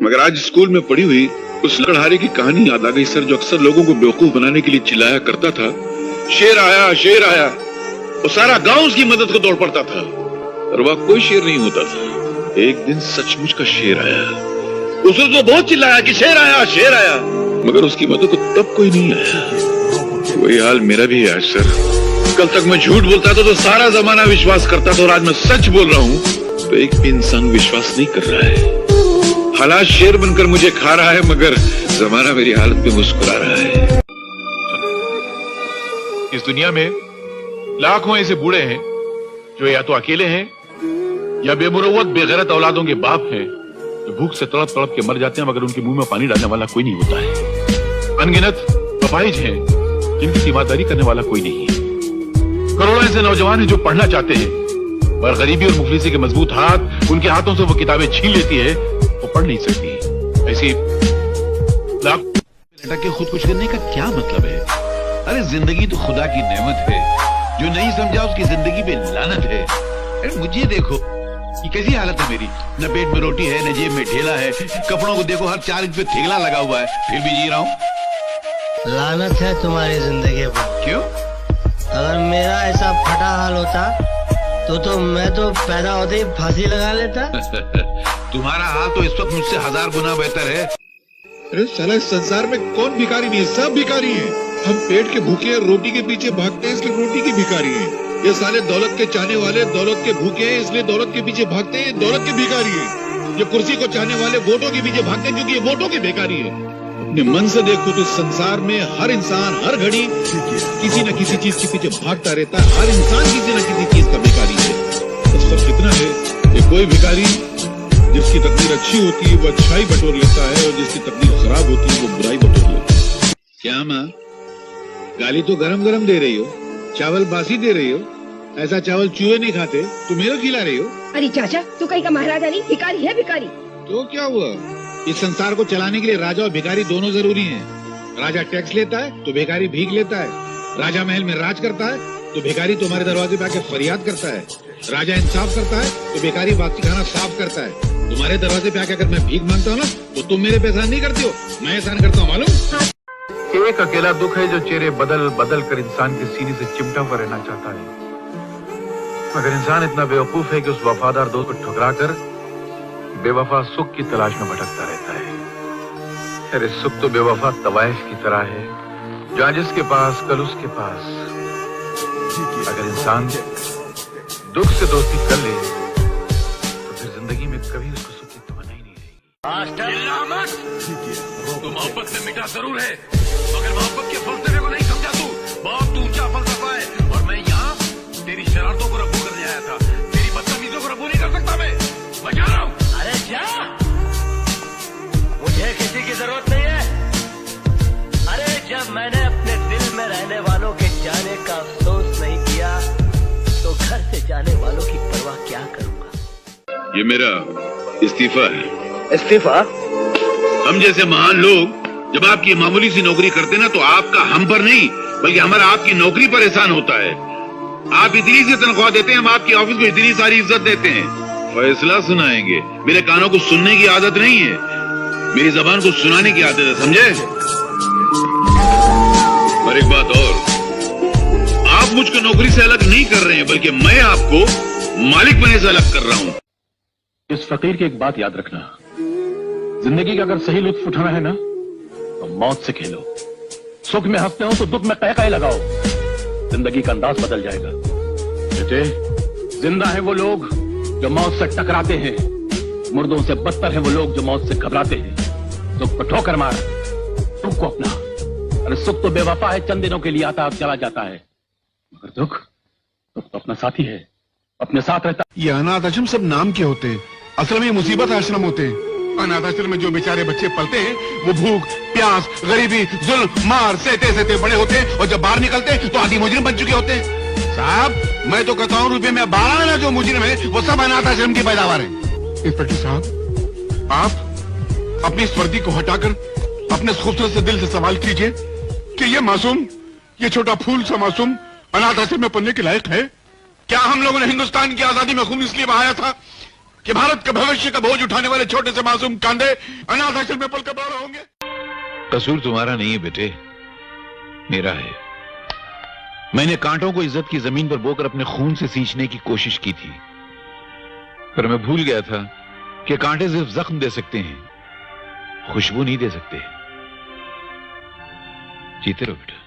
मगर आज स्कूल में पढ़ी हुई उस लकड़हारे की कहानी याद आ गई सर, जो अक्सर लोगों को बेवकूफ बनाने के लिए चिल्लाया करता था, शेर आया शेर आया। वो सारा गांव उसकी मदद को दौड़ पड़ता था, और वह कोई शेर नहीं होता था। एक दिन सचमुच का शेर आया। उसने तो बहुत चिल्लाया कि शेर आया शेर आया, मगर उसकी मदद को तब कोई नहीं आया। वही हाल मेरा भी है आज सर। कल तक मैं झूठ बोलता था तो सारा जमाना विश्वास करता था, और आज मैं सच बोल रहा हूँ तो एक भी इंसान विश्वास नहीं कर रहा है। हालात शेर बनकर मुझे खा रहा है, मगर जमाना मेरी हालत पे मुस्कुरा रहा है। इस दुनिया में लाखों ऐसे बूढ़े हैं जो या तो अकेले हैं या बेमुरव्वत बेगैरत औलादों के बाप हैं, जो भूख से तड़प तड़प के मर जाते हैं, मगर उनके मुंह में पानी डालने वाला कोई नहीं होता है। अनगिनत अपाहिज हैं जिनकी तीमारदारी करने वाला कोई नहीं है। करोड़ों ऐसे नौजवान हैं जो पढ़ना चाहते हैं, पर गरीबी और मुफलिसी के मजबूत हाथ उनके हाथों से वो किताबें छीन लेती है, वो पढ़ नहीं सकती। ऐसी लाख के खुदकुश करने का क्या मतलब है? अरे जिंदगी तो खुदा की नेमत है, जो नहीं समझा उसकी जिंदगी पे लानत है। अरे मुझे देखो, ये कैसी हालत है मेरी, न पेट में रोटी है न जेब में ढेला है, कपड़ों को देखो हर 4 इंच पे थेगला लगा हुआ है, फिर भी जी रहा हूँ। लानत है तुम्हारी जिंदगी पर। क्यों? अगर मेरा ऐसा फटा हाल होता तो मैं तो पैदा होते ही फांसी लगा लेता। तुम्हारा हाल तो इस वक्त मुझसे 1000 गुना बेहतर है। अरे साला इस संसार में कौन भिखारी नहीं है, सब भिखारी हैं। हम पेट के भूखे हैं, रोटी के पीछे भागते हैं, इसलिए रोटी के भिखारी हैं। ये साले दौलत के चाहने वाले दौलत के भूखे हैं, इसलिए दौलत के पीछे भागते हैं, दौलत के भिखारी हैं। ये कुर्सी को चाहने वाले वोटों के पीछे भागते हैं, क्योंकि ये वोटों के भिखारी हैं। अपने मन से देखो तो इस संसार में हर इंसान हर घड़ी किसी न किसी चीज के पीछे भागता रहता है। हर इंसान किसी न किसी चीज का भिखारी है। बस फर्क इतना है कि कोई भिखारी जिसकी तकदीर अच्छी होती है वो अच्छाई बटोर लेता है, और जिसकी तकदीर खराब होती है वो बुराई बटोर लेता है। क्या माँ, गाली तो गरम गरम दे रही हो, चावल बासी दे रही हो। ऐसा चावल चूहे नहीं खाते, तुम मेरे खिला रही हो। अरे चाचा, तू कहीं का महाराजा नहीं, भिखारी है भिखारी। तो क्या हुआ, इस संसार को चलाने के लिए राजा और भिखारी दोनों जरूरी हैं। राजा टैक्स लेता है तो भिखारी भीख लेता है। राजा महल में राज करता है तो भिखारी तुम्हारे दरवाजे पे आके फरियाद करता है। राजा इंसाफ करता है तो भिखारी बाकी खाना साफ करता है। तुम्हारे दरवाजे पे आके अगर मैं भीख मांगता हूँ ना, तो तुम मेरे पे एहसान नहीं करती हो, मैं एहसान करता हूँ, मालूम। एक अकेला दुख है जो चेहरे बदल बदल कर इंसान के सीने से चिमटा हुआ रहना चाहता है, मगर इंसान इतना बेवकूफ है कि उस वफादार दोस्त को ठुकरा कर बेवफा सुख की तलाश में भटकता रहता है। अरे सुख तो बेवफा तवाइफ की तरह है, जो आज इसके पास कल उसके पास। अगर इंसान दुख से दोस्ती कर ले तो फिर जिंदगी में कभी उसको सुख की तमन्ना ही नहीं रहेगी। तो मोहब्बत में मिटा जरूर है, मगर मोहब्बत के फलसफे को नहीं समझा तू। बहुत ऊंचा फलसफा है, और मैं यहाँ तेरी शरारतों को रब्बू करने आया था। तेरी बदतमीजों को रब्बू नहीं कर सकता मैं जा रहा हूँ। अरे जा, मुझे किसी की जरूरत नहीं है। अरे जब मैंने अपने दिल में रहने वालों के जाने का अफसोस नहीं किया तो घर से जाने वालों की परवाह क्या करूँगा। ये मेरा इस्तीफा है। इस्तीफा? हम जैसे महान लोग जब आपकी मामूली सी नौकरी करते ना, तो आपका हम पर नहीं बल्कि हमारा आपकी नौकरी पर एहसान होता है। आप इतनी सी तनख्वाह देते हैं, हम आपकी ऑफिस को इतनी सारी इज्जत देते हैं। फैसला सुनाएंगे, मेरे कानों को सुनने की आदत नहीं है, मेरी जबान को सुनाने की आदत है, समझे? और एक बात और, आप मुझको नौकरी से अलग नहीं कर रहे हैं, बल्कि मैं आपको मालिक बनने से अलग कर रहा हूं। इस फकीर की एक बात याद रखना, जिंदगी का अगर सही लुत्फ उठाना है ना तो मौत से खेलो। सुख में हंसते हो तो दुख में कह लगाओ, जिंदगी का अंदाज बदल जाएगा। बेटे, जिंदा है वो लोग जो मौत से टकराते हैं, मुर्दों से बदतर है वो लोग जो मौत से घबराते हैं। दुख को ठोकर मार, दुख को अपना। अरे सुख तो बेवफा है, चंद दिनों के लिए आता और चला जाता है, मगर दुख तो अपना साथी है, अपने साथ रहता। ये अनाथ आश्रम सब नाम के होते हैं, असल में ये मुसीबत आश्रम होते हैं। अनाथ आश्रम में जो बेचारे बच्चे पलते हैं वो भूख प्यास गरीबी जुल्म मार सहते सहते बड़े होते हैं, और जब बाहर निकलते हैं तो आदि मुजरिम बन चुके होते हैं। साहब, मैं तो कहता हूँ रुपये में 12 आना जो मुजरिम है वो सब अनाथ आश्रम की पैदावार है। इंस्पेक्टर साहब, आप अपनी इस वर्दी को हटाकर अपने खूबसूरत से दिल से सवाल कीजिए कि ये मासूम, ये छोटा फूल सा मासूम अनाथ आश्रम में पढ़ने के लायक है क्या? हम लोगों ने हिंदुस्तान की आजादी में खून इसलिए बहाया था कि भारत के भविष्य का बोझ उठाने वाले छोटे से मासूम कांधे अनाथ आश्रम में पलकर बड़े होंगे? कसूर तुम्हारा नहीं है बेटे, मेरा है। मैंने कांटों को इज्जत की जमीन पर बोकर अपने खून से सींचने की कोशिश की थी, पर मैं भूल गया था कि कांटे सिर्फ जख्म दे सकते हैं, खुशबू नहीं दे सकते। जीते रहो बेटा।